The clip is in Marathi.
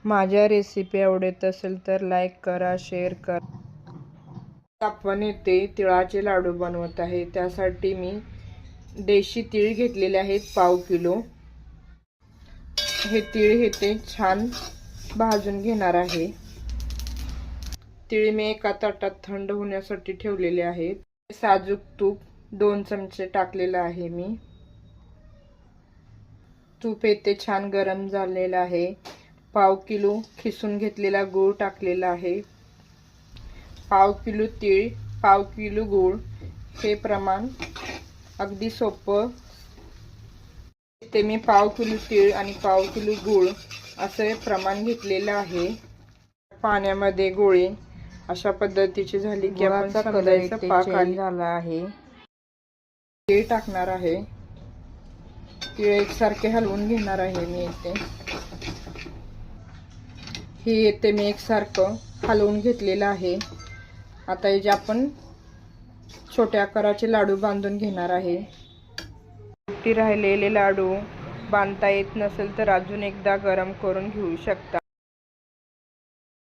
माझ्या रेसिपी आवडत असेल तर लाईक करा, शेअर करा। आपण येथे तिळाचे लाडू बनवत आहे। त्यासाठी मी देशी तीळ घेतलेले आहेत पाव किलो। हे तीळ येथे छान भाजून घेणार आहे। तीळ मी एका ताटात थंड होण्यासाठी ठेवलेले आहेत। साजूक तूप 2 चमचे टाकलेले आहे मी। तूप येथे छान गरम झालेले आहे। पाव किलो खिसून घेतलेला गूळ टाकलेला आहे। पाव किलो तीळ, पाव किलो गूळ, हे प्रमाण अगदी सोपं। इथे मी पाव किलो तीळ आणि पाव किलो गूळ असे प्रमाण घेतलेले आहे। पाण्यामध्ये गोळे अशा पद्धतीची झाली की आपण समजायचं पाक झाला आहे। तीळ टाकणार आहे। तीळ एकसारखे हलवून घेणार आहे मी इथे। हे मी एकसारखं हलवून घेतलेलं आहे। आता हे जे आपण छोट्या आकाराचे लाडू बांधून घेणार आहे। राहिलेले लाडू बांधता येत नसेल तर अजून एकदा गरम करून घेऊ शकता।